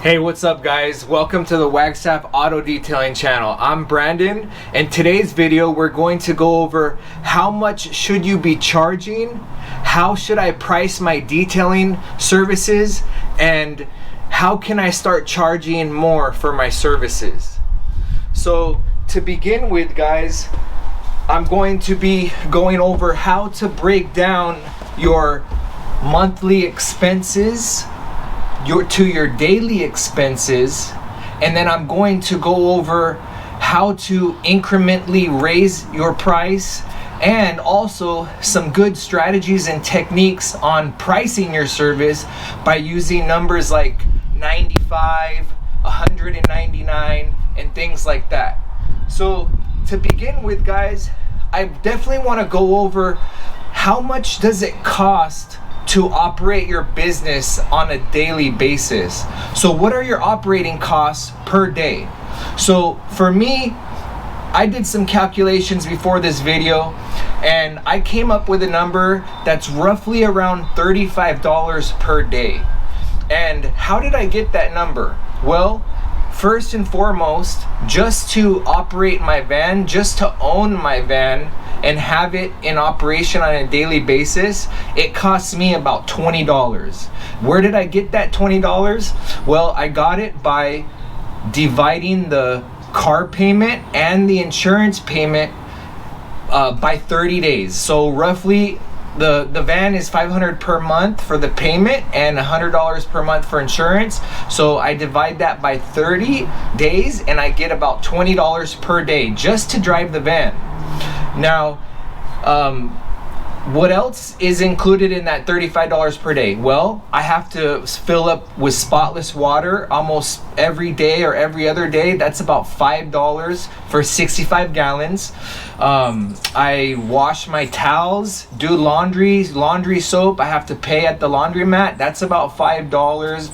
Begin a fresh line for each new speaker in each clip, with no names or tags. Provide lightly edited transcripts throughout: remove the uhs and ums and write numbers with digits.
Hey, what's up guys? Welcome to the Wagstaff Auto Detailing channel. I'm Brandon, and today's video we're going to go over how much should you be charging, how should I price my detailing services, and how can I start charging more for my services. So to begin with guys, I'm going to be going over how to break down your monthly expenses to your daily expenses, and then I'm going to go over how to incrementally raise your price and also some good strategies and techniques on pricing your service by using numbers like 95, 199, and things like that. So to begin with guys, I definitely want to go over how much does it cost to operate your business on a daily basis. So what are your operating costs per day? So for me, I did some calculations before this video and I came up with a number that's roughly around $35 per day. And how did I get that number? Well, first and foremost, just to operate my van, just to own my van and have it in operation on a daily basis, it costs me about $20. Where did I get that $20? Well, I got it by dividing the car payment and the insurance payment by 30 days. So roughly the van is $500 per month for the payment and $100 per month for insurance. So I divide that by 30 days and I get about $20 per day just to drive the van. Now, what else is included in that $35 per day? Well, I have to fill up with spotless water almost every day or every other day. That's about $5 for 65 gallons. I wash my towels, do laundry soap. I have to pay at the laundromat. That's about $5.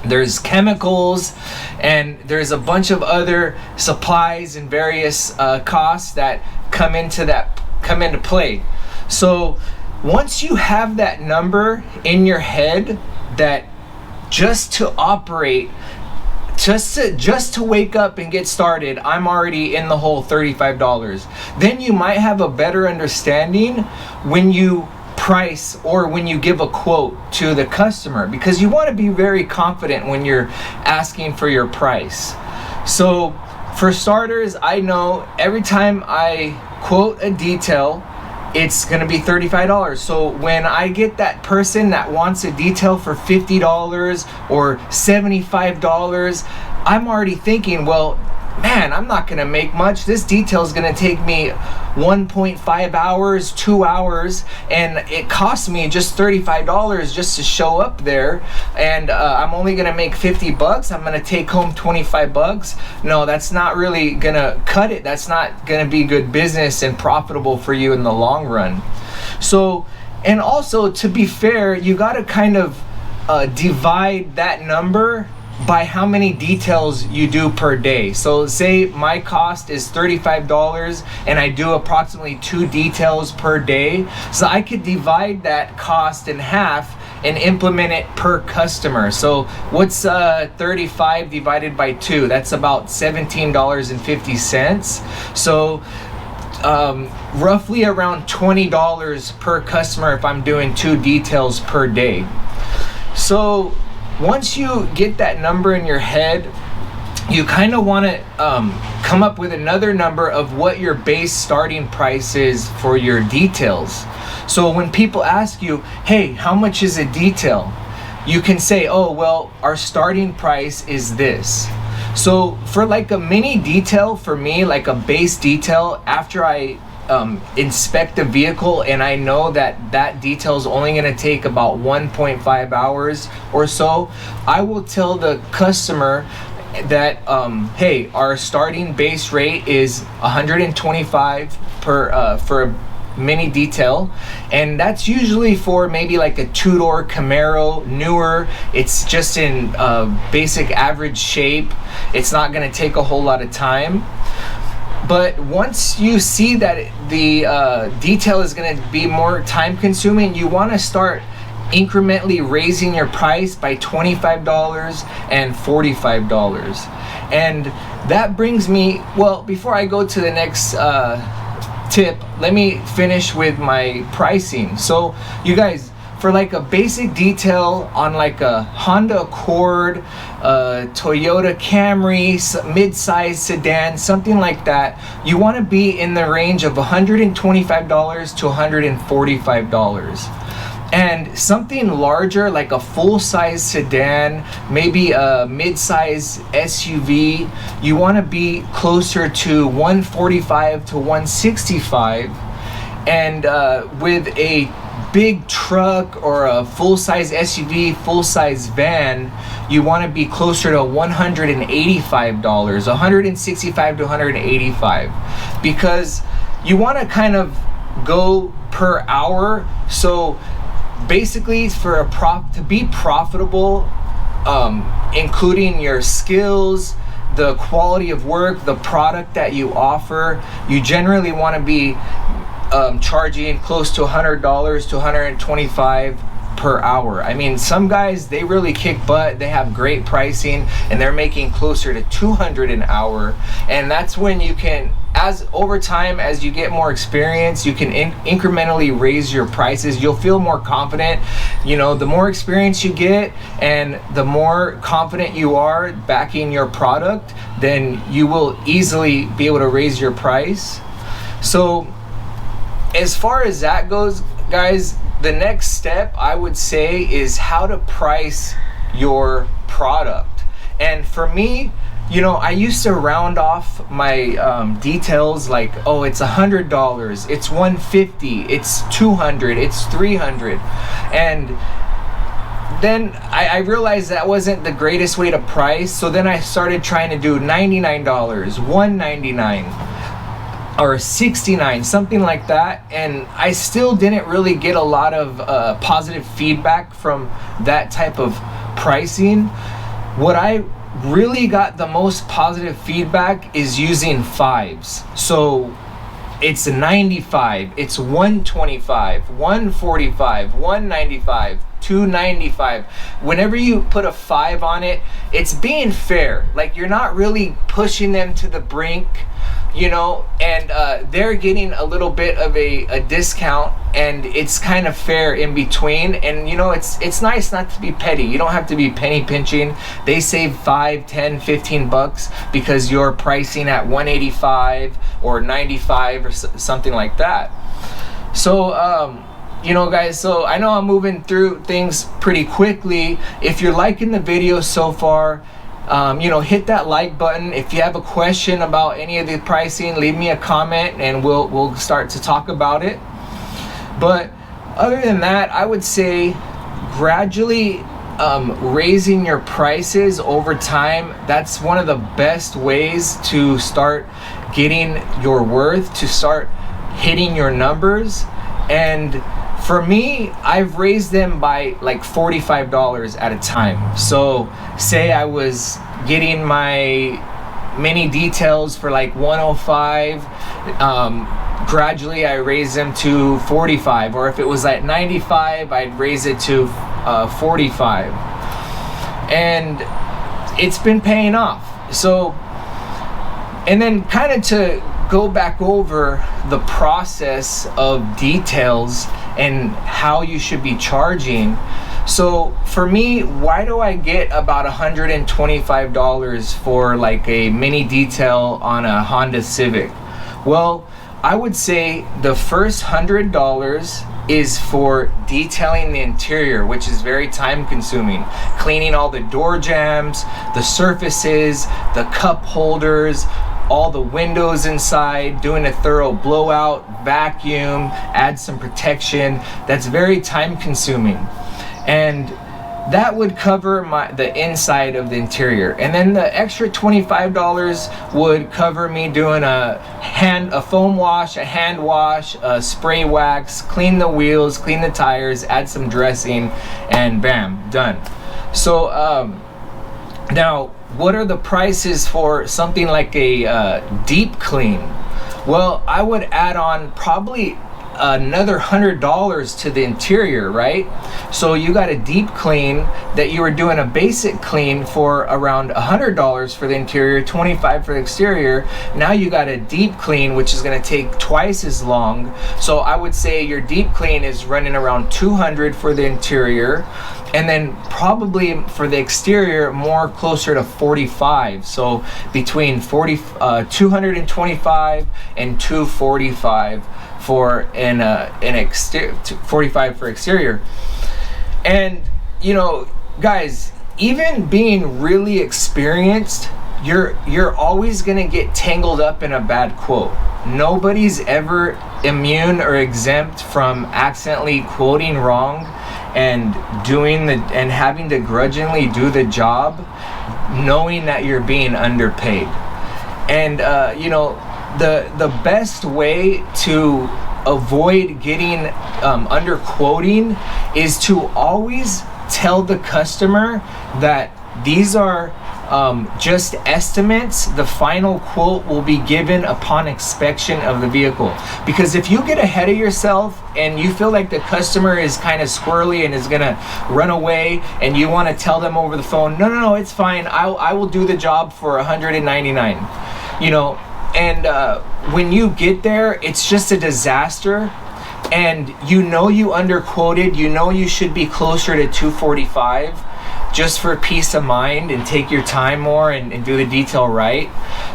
There's chemicals and there's a bunch of other supplies and various costs that come into play. So once you have that number in your head, that just to operate, just to wake up and get started, I'm already in the whole $35. Then you might have a better understanding when you price or when you give a quote to the customer, because you want to be very confident when you're asking for your price. So for starters, I know every time I quote a detail, it's going to be $35. So when I get that person that wants a detail for $50 or $75, I'm already thinking, well, man, I'm not going to make much. This detail is going to take me 1.5 hours, 2 hours, and it costs me just $35 just to show up there, and I'm only going to make 50 bucks. I'm going to take home 25 bucks. No, that's not really going to cut it. That's not going to be good business and profitable for you in the long run. So, and also to be fair, you got to kind of divide that number by how many details you do per day. So say my cost is $35 and I do approximately 2 details per day. So I could divide that cost in half and implement it per customer. So what's 35 divided by 2? That's about $17.50. So roughly around $20 per customer if I'm doing 2 details per day. So once you get that number in your head, you kind of want to come up with another number of what your base starting price is for your details. So when people ask you, hey, how much is a detail? You can say, oh, well, our starting price is this. So for like a mini detail, for me, like a base detail, after I inspect the vehicle and I know that that detail is only going to take about 1.5 hours or so, I will tell the customer that hey, our starting base rate is $125 for a mini detail, and that's usually for maybe like a 2-door Camaro, newer. It's just in basic average shape. It's not going to take a whole lot of time. But once you see that the detail is going to be more time consuming, you want to start incrementally raising your price by $25 and $45. And that brings me, well, before I go to the next tip, let me finish with my pricing. So you guys, for like a basic detail on like a Honda Accord, Toyota Camry, mid-size sedan, something like that, you want to be in the range of $125 to $145. And something larger like a full-size sedan, maybe a mid-size SUV, you want to be closer to $145 to $165. And with a big truck or a full-size SUV, full-size van, you want to be closer to $185, $165 to $185, because you want to kind of go per hour. So basically, for to be profitable, including your skills, the quality of work, the product that you offer, you generally want to be charging close to $100 to $125 per hour. I mean, some guys, they really kick butt, they have great pricing, and they're making closer to $200 an hour. And that's when you can, as over time, as you get more experience, you can incrementally raise your prices. You'll feel more confident. You know, the more experience you get and the more confident you are backing your product, then you will easily be able to raise your price. So as far as that goes, guys, the next step I would say is how to price your product. And for me, you know, I used to round off my details like, oh, it's $100, it's $150, it's $200, it's $300. And then I realized that wasn't the greatest way to price. So then I started trying to do $99, $199. or 69, something like that, and I still didn't really get a lot of positive feedback from that type of pricing. What I really got the most positive feedback is using fives. So it's 95, it's 125, 145, 195, 295. Whenever you put a 5 on it, it's being fair. Like, you're not really pushing them to the brink, you know, and they're getting a little bit of a discount, and it's kind of fair in between. And you know, it's nice not to be petty. You don't have to be penny pinching. They save 5, 10, 15 bucks because you're pricing at 185 or 95 or something like that. So you know, guys, so I know I'm moving through things pretty quickly. If you're liking the video so far, you know, hit that like button. If you have a question about any of the pricing, leave me a comment and we'll start to talk about it. But other than that, I would say gradually raising your prices over time, that's one of the best ways to start getting your worth, to start hitting your numbers. And for me, I've raised them by like $45 at a time. So say I was getting my mini details for like 105, gradually I raise them to 45, or if it was at 95, I'd raise it to 45. And it's been paying off. So, and then kind of to go back over the process of details and how you should be charging. So for me, why do I get about $125 for like a mini detail on a Honda Civic? Well, I would say the first $100 is for detailing the interior, which is very time consuming. Cleaning all the door jambs, the surfaces, the cup holders, all the windows inside, doing a thorough blowout, vacuum, add some protection. That's very time consuming. And that would cover the inside of the interior. And then the extra $25 would cover me doing a foam wash, a hand wash, a spray wax, clean the wheels, clean the tires, add some dressing, and bam, done. So now, what are the prices for something like a deep clean? Well, I would add on probably another $100 to the interior, right? So you got a deep clean that you were doing a basic clean for around $100 for the interior, $25 for the exterior. Now you got a deep clean, which is going to take twice as long. So I would say your deep clean is running around $200 for the interior, and then probably for the exterior more closer to $45. So between 225 and 245 for an exterior, 45 for exterior. And you know, guys, even being really experienced, you're always gonna get tangled up in a bad quote. Nobody's ever immune or exempt from accidentally quoting wrong and having to grudgingly do the job, knowing that you're being underpaid. And you know, the best way to avoid getting under quoting is to always tell the customer that these are just estimates. The final quote will be given upon inspection of the vehicle. Because if you get ahead of yourself and you feel like the customer is kind of squirrely and is gonna run away, and you want to tell them over the phone, no, it's fine, I will do the job for $199, you know, and when you get there, it's just a disaster. And you know you underquoted, you know you should be closer to 245 just for peace of mind, and take your time more and do the detail right.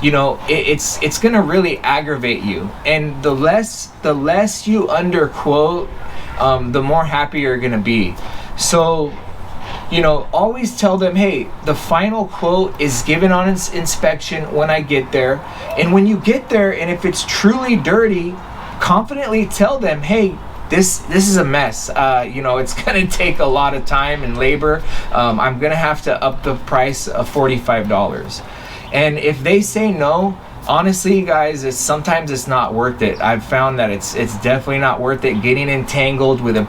You know, it's gonna really aggravate you. And the less you underquote, the more happy you're gonna be. So, you know, always tell them, hey, the final quote is given on inspection when I get there. And when you get there, and if it's truly dirty, confidently tell them, hey, this is a mess. You know, it's gonna take a lot of time and labor. I'm gonna have to up the price of $45. And if they say no, honestly, guys, sometimes it's not worth it. I've found that it's definitely not worth it getting entangled with a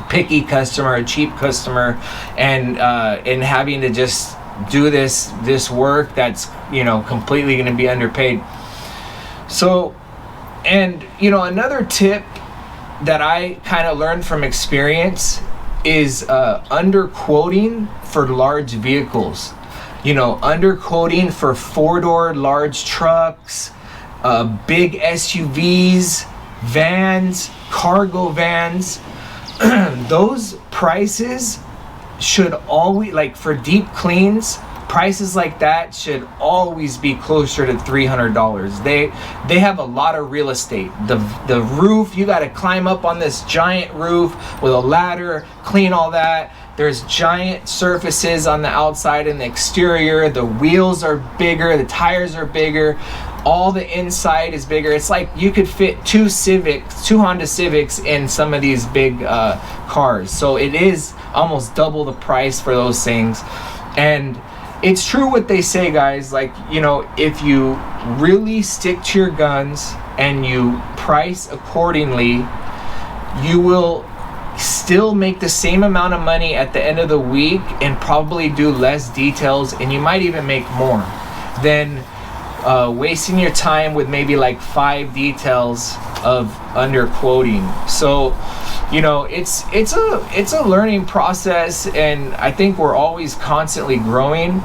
picky customer, a cheap customer, and having to just do this work that's, you know, completely going to be underpaid. So, and you know, another tip that I kind of learned from experience is underquoting for large vehicles. You know, underquoting for 4-door large trucks, big SUVs, vans, cargo vans. Those prices should always, like for deep cleans, prices like that should always be closer to $300. They have a lot of real estate. The roof, you got to climb up on this giant roof with a ladder, clean all that. There's giant surfaces on the outside and the exterior. The wheels are bigger, the tires are bigger, all the inside is bigger. It's like you could fit two Honda Civics in some of these big cars. So it is almost double the price for those things. And it's true what they say, guys. Like, you know, if you really stick to your guns and you price accordingly, you will still make the same amount of money at the end of the week and probably do less details, and you might even make more than wasting your time with maybe like 5 details of underquoting. So, you know, it's a learning process, and I think we're always constantly growing.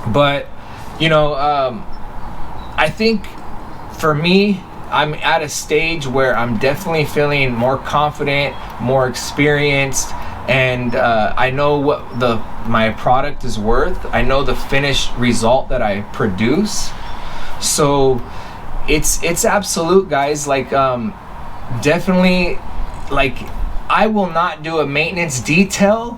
But, you know, I think for me, I'm at a stage where I'm definitely feeling more confident, more experienced, and I know what my product is worth. I know the finished result that I produce. So it's absolute, guys. Like, definitely, like, I will not do a maintenance detail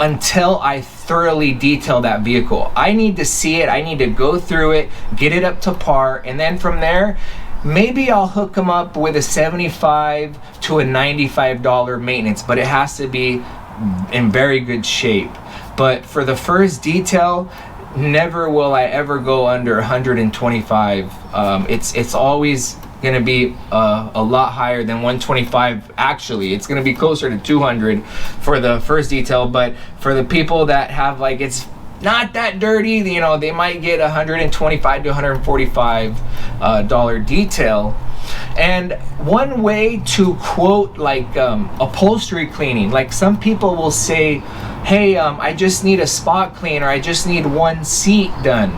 until I thoroughly detail that vehicle. I need to see it, I need to go through it, get it up to par, and then from there, maybe I'll hook them up with a $75 to a $95 maintenance, but it has to be in very good shape. But for the first detail, never will I ever go under 125. It's always gonna be a lot higher than 125. Actually, it's gonna be closer to 200 for the first detail. But for the people that have, like, it's not that dirty, you know, they might get 125 to 145 dollar detail. And one way to quote like upholstery cleaning, like some people will say, hey, I just need a spot clean, or I just need one seat done.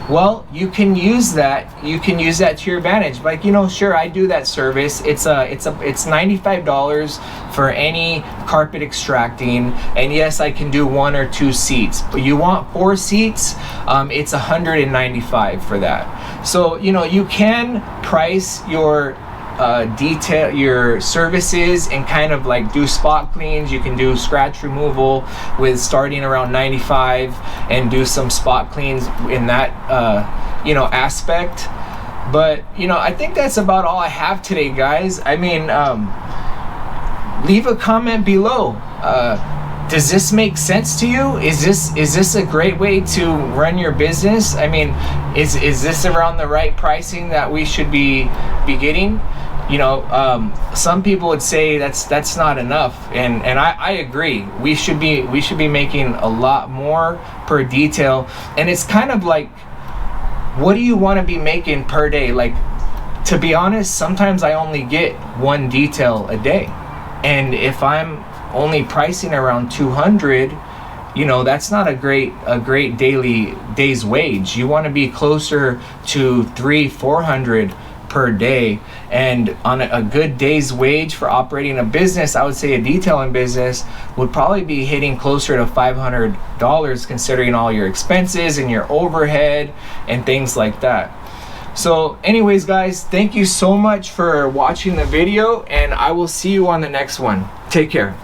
Well, you can use that. You can use that to your advantage. Like, you know, sure, I do that service. It's $95 for any carpet extracting, and yes, I can do 1 or 2 seats. But you want 4 seats, it's $195 for that. So, you know, you can price your detail your services and kind of like do spot cleans. You can do scratch removal with starting around 95 and do some spot cleans in that you know, aspect. But you know, I think that's about all I have today, guys. I mean, leave a comment below. Does this make sense to you? Is this a great way to run your business? I mean, is this around the right pricing that we should be getting? You know, some people would say that's not enough, and I agree. We should be making a lot more per detail. And it's kind of like, what do you want to be making per day? Like, to be honest, sometimes I only get 1 detail a day, and if I'm only pricing around 200, you know, that's not a great day's wage. You want to be closer to 300-400 per day. And on a good day's wage for operating a business, I would say a detailing business would probably be hitting closer to $500, considering all your expenses and your overhead and things like that. So anyways, guys, thank you so much for watching the video, and I will see you on the next one. Take care.